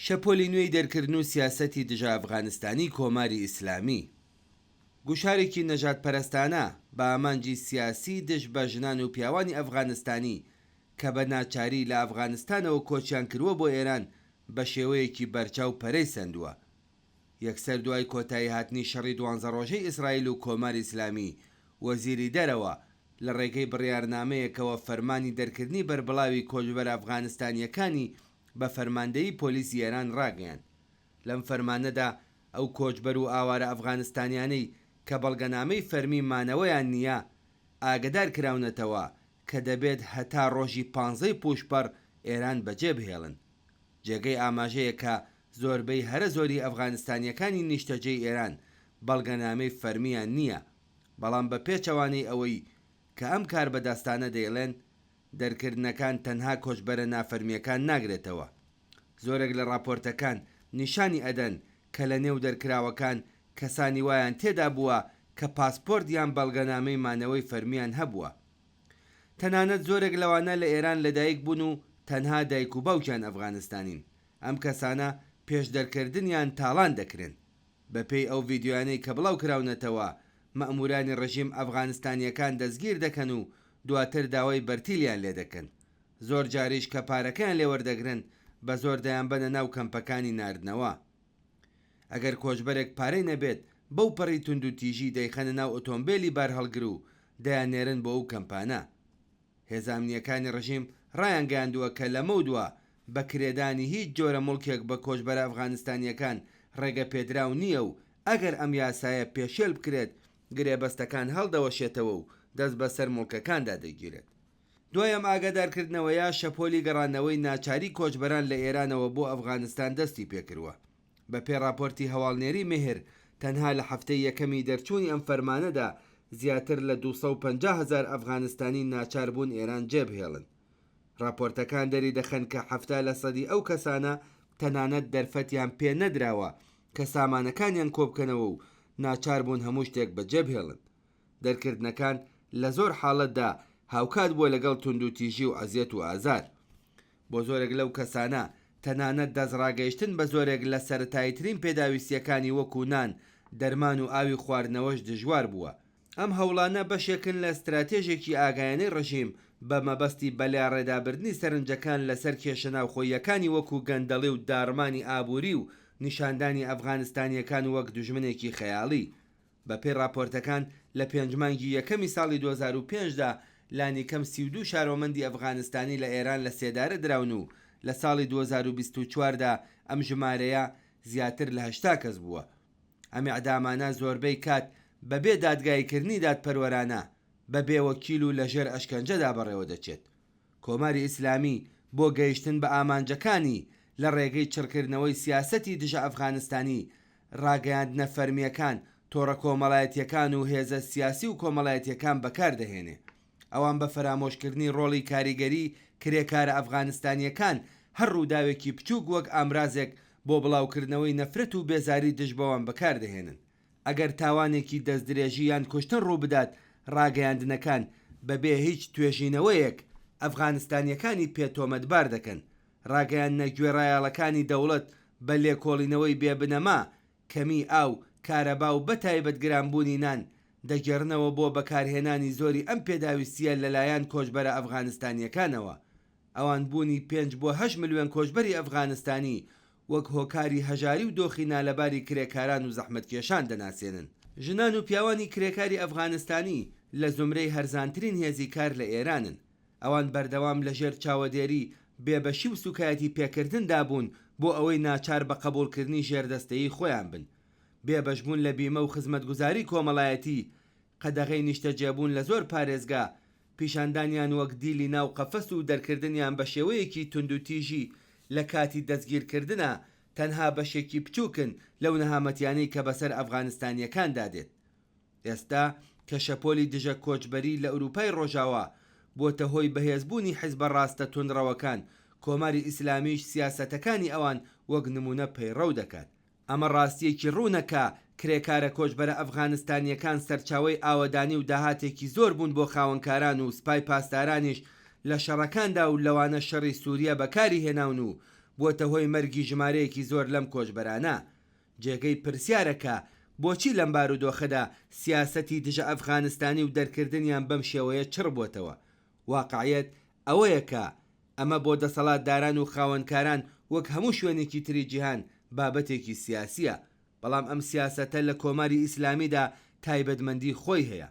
شەپۆلی نوێی دەرکردن و سیاسەتی دژە ئەفغانستانی کۆماری ئیسلامی. گوشارێکی نەژاد پەرستانە بە ئامانجی سیاسی دژ بە ژنان و پیاوانی ئەفغانستانی کە بە ناچاری لە ئەفغانستانەوە کۆچیان کردووە بۆ ئێران بە شێوەیەکی بەرچاو پەرەی سندووە. یەکسەر دوای کۆتایی هاتنی شەڕی 12 ڕۆژەی ئیسرائیل و کۆماری ئیسلامی، وەزیری دەرەوە لە ڕێگەی بڕیارنامەیەکەوە فەرمانی دەرکردنی بەربڵاوی کۆچبەر ئەفغانستانیەکانی بە فەرماندەیی پۆلیسی ئێران ڕاگەیاند. لەم فەرمانەدا ئەو کۆچبەر و ئاوارە ئەفغانستانیانەی کە بەڵگەنامەی فەرمی مانەوەیان نییە ئاگدار کراونەتەوە کە دەبێت هەتا ڕۆژی 15 پوشپەر ئێران بەجێ بهێڵن. جێگەی ئاماژەیە کە زۆربەی هەرە زۆری ئەفغانستانیەکانی نیشتەجێی ئێران بەڵگەنامەی فەرمیان نییە، بەڵام بە پێچەوانەی ئەوەی کە ئەم کار بەدەستانە دەیڵێن دەرکردنەکان تەنها کۆچبەرە نافەرمیەکان ناگرێتەوە. زۆرێک لە راپۆرتەکان نیشانی ئەدەن کە لە نێو دەرکراوەکان کەسانی وایان تێدا بووە کە پاسپۆرت یان بەڵگەنامەی مانەوەی فەرمیان هەبووە. تەنانەت زۆرێک لەوانە لە ئێران لەدایک بوون و تەنها دایک و باوکیان ئەفغانستانین. ئەم کەسانە پێش دەرکردنیان تاڵان دەکرێن. بەپێی ئەو ڤیددیوانەی کە بڵاو کراونەتەوە مەئمورانی ڕژیم ئەفغانستانیەکان دەستگیر دەکەن و دواتر داوای بەرتیلیان لێ دەکەن. زۆر جاریش کە پارەکەیان لێوەردەگرن بە زۆر دەیان بەنە ناو کەمپەکانی ناردنەوە. ئەگەر کۆچبەرێک پارەی نەبێت بەو پەڕی تونند و تیژی دەیخەنە ناو ئۆتۆمبیلی بار هەڵگر و دەیانێرن بۆ ئەو کەمپانە. هێزانیەکانی ڕژیم ڕایان گەیاندووە کە لەمە دووە بە کرێدانی هیچ جۆرە مڵکێک بە کۆچبەرە ئەفغانستانیەکان ڕێگە پێدراو نییە و ئەگەر ئەم یاسایە پێشێل بکرێت گرێبەستەکان هەڵدەوەشێتەوە و دەست بەسەر مڵکەکاندا دەگیرێت. دوایەم ئاگادارکردنەوەیە شەپۆلی گەڕانەوەی ناچاری کۆچبەران لە ئێرانەوە بۆ ئەفغانستان دەستی پێکردووە. بە پێ راپۆرتی هەواڵنێری مێهر تەنها لە هەفتەی یەکەمی دەرچوونی ئەم فەرمانەدا زیاتر لە 250,000 ئەفغانستانی ناچار بوون ئێران جێبهێڵن. راپۆرتەکان دەری دەخەن کە 70 لە سەدی ئەو کەسانە تەنانەت دەرفەتیان پێ نەدراوە کە سامانەکانیان کۆبکەنەوە و ناچار بوون هەموو شتێک بەجێبهێڵن. دەرکردنەکان لە زۆر حاڵەتدا هاوکات بووە لەگەڵ تونند و تیژی و ئەزیەت و ئازار. بۆ زۆرێک لەو کەسانە تەنانەت دەستڕاگەیشتن بە زۆرێک لە سەرەتاییترین پێداویستیەکانی وەکو نان، دەرمان و ئاوی خواردنەوەش دژوار بووە. ئەم هەوڵانە بەشێکن لە استراتێژێکی ئاگایانەی ڕژیم بە مەبەستی بەلای ڕێدابردنی سەرنجەکان لەسەر کێشە ناوخۆیەکانی وەکو گەندەڵی و دارمانی ئابووری و نیشاندانی ئەفغانستانیەکان وەک دوژمنێکی خەیاڵی. بە پێی راپۆرتەکان لە 5 مانگی یەکەمی ساڵی 2005دا لانیکەم 32 شارۆمەندی ئەفغانستانی لە ئێران لە سێدارە دراون و لە ساڵی 2024دا ئەم ژمارەیە زیاتر لە 80 کەس بووە. ئەم ئەعدامانە زۆربەی کات بەبێ دادگایکردنی دادپەروەرانە بەبێ وەکیل و لەژێر ئەشکەنجەدا بەڕێوە دەچێت. کۆماری ئیسلامی بۆ گەیشتن بە ئامانجەکانی لە ڕێگەی چڕکردنەوەی سیاسەتی دژە ئەفغانستانی ڕاگەیاندنە فەرمیەکان، تۆڕە کۆمەڵایەتیەکان و هێزە سیاسی و کۆمەڵایەتیەکان بەکاردەهێنێ. ئەوان بە فەرامۆشکردنی ڕۆڵی کاریگەری کرێکارە ئەفغانستانیەکان هەر ڕووداوێکی بچووک وەک ئامرازێک بۆ بڵاوکردنەوەی نەفرەت و بێزاری دژ بەوان بەکاردەهێنن. ئەگەر تاوانێکی دەستدرێژی یان کوشتن ڕوو بدات، ڕاگەیاندنەکان بەبێ هیچ توێژینەوەیەک ئەفغانستانیەکانی پێتۆمەتبار دەکەن. ڕاگەیاندنە گوێڕایاڵەکانی دەوڵەت بە لێکۆڵینەوەی بێبنەما، کەمی ئاو، کارەبا و بەتایبەت گرانبوونی نان دەگەڕنەوە بۆ بەکارهێنانی زۆری ئەم پێداویستیە لەلایەن کۆچبەرە ئەفغانستانیەکانەوە. ئەوان بوونی 5 بۆ 8 ملیۆن کۆچبەری ئەفغانستانی وەک هۆکاری هەژاری و دۆخی نالەباری کرێکاران و زەحمەتکێشان دەناسێنن. ژنان و پیاوانی کرێکاری ئەفغانستانی لە زمرەی هەرزانترین هێزی کار لە ئێرانن. ئەوان بەردەوام لەژێر چاوەدێری بێبەشی و سوکایەتی پێکردندا بوون بۆ ئەوەی ناچار بە قبولکردنی ژێردەستەیی خۆیان بن. بێبەشبوون لە بیمە و خزمەتگوزاری کۆمەڵایەتی، قەدەغەی نیشتەجێبوون لە زۆر پارێزگا، پیشاندانیان وەک دیلی ناو قەفەس و دەرکردنیان بە شێوەیەکی تونند و تیژی لە کاتی دەستگیرکردنە تەنها بەشێکی بچووکن لەو نەهامەتیانەی کە بەسەر ئەفغانستانیەکان دادێت. ئێستا کە شەپۆلی دژە کۆچبەری لە ئەوروپای ڕۆژاوە بۆتە هۆی بەهێزبوونی حیزبە ڕاستە تونڕەوەکان، کۆماری ئیسلامیش سیاسەتەکانی ئەوان وەک نمونە پەیڕەو دەکات. ئەمە ڕاستیەکی ڕوونەکە کرێکارە کۆچبەرە ئەفغانستانیەکان سەرچاوەی ئاوەدانی و داهاتێکی زۆر بوون بۆ خاوەنکاران و سپای پاسدارانیش لە شەڕەکاندا و لەوانە شەڕی سووریە بەکاری هێناون و بووەتە هۆی مەرگی ژمارەیەکی زۆر لەم کۆچبەرانە. جێگەی پرسیارەکە بۆچی لەم بارودۆخەدا سیاسەتی دژە ئەفغانستانی و دەرکردنیان بەم شێوەیە چڕ بووەتەوە. واقعیەت ئەوەیە کە ئەمە بۆ دەسەڵاتداران و خاوەنکاران وەک هەموو شوێنێکی تری جیهان بابەتێکی سیاسیە، بەڵام ئەم سیاسەتە لە کۆماری ئیسلامیدا تایبەتمەندی خۆی هەیە.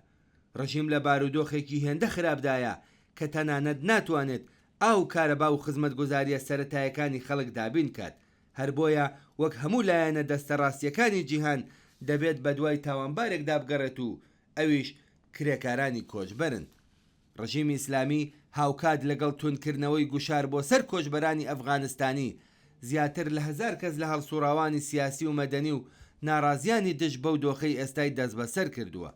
ڕژیم لە بارودۆخێکی هێندە خراپدایە کە تەنانەت ناتوانێت ئاو کارەبا و خزمەتگوزاریە سەرەتایەکانی خەڵک دابین کات. هەر بۆیە وەک هەموو لایەنە دەستە ڕاستیەکانی جیهان دەبێت بە دوای تاوانبارێکدا بگەڕێت و ئەویش کرێکارانی کۆچبەرن. ڕژیمی ئیسلامی هاوکات لەگەڵ تونکردنەوەی گوشار بۆ سەر کۆچبەرانی ئەفغانستانی زیاتر لە 1000 کەس لە هەڵسوڕاوانی سیاسی و مەدەنی و ناڕازیانی دژ بەو دۆخەی ئێستای دەست بەسەر کردووە.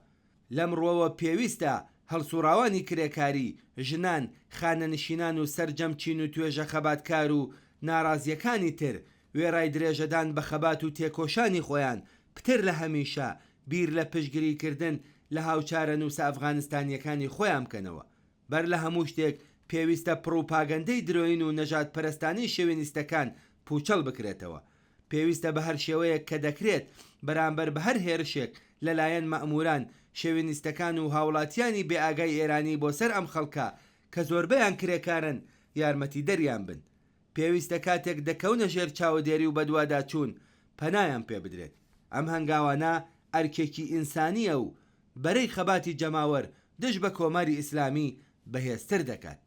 لەم ڕۆوە پێویستە هەڵسوڕاوانی کرێکاری، ژنان، خانەنشینان و سەرجەمچین و توێژە خەباتکار و ناڕازیەکانی تر وێڕای درێژەدان بە خەبات و تێکۆشانی خۆیان پتر لە هەمیشە بیر لە پشگیریکردن لە هاوچارە نووسە ئەفغانستانیەکانی خۆیان بکەنەوە. بەر لە هەموو شتێک پێویستە پڕۆپاگەندەی درۆین و نەژاد پەرستانی شێوێنیستەکان پوچەڵ بکرێتەوە. پێویستە بە هەر شێوەیەک کە دەکرێت بەرامبەر بە هەر هێرشێک لەلایەن مەئموران، شێوێنیستەکان و هاوڵاتیانی بێئاگای ئێرانی بۆ سەر ئەم خەڵکە کە زۆربەیان کرێکارن یارمەتی دەریان بن. پێویستە کاتێک دەکەونە ژێر چاودێری و بەدوادا چوون پەنایان پێ بدرێت. ئەم هەنگاوانە ئەرکێکی ئینسانیە و بەرەی خەباتی جەماوەر دژ بە کۆماری ئیسلامی بەهێزتر دەکات.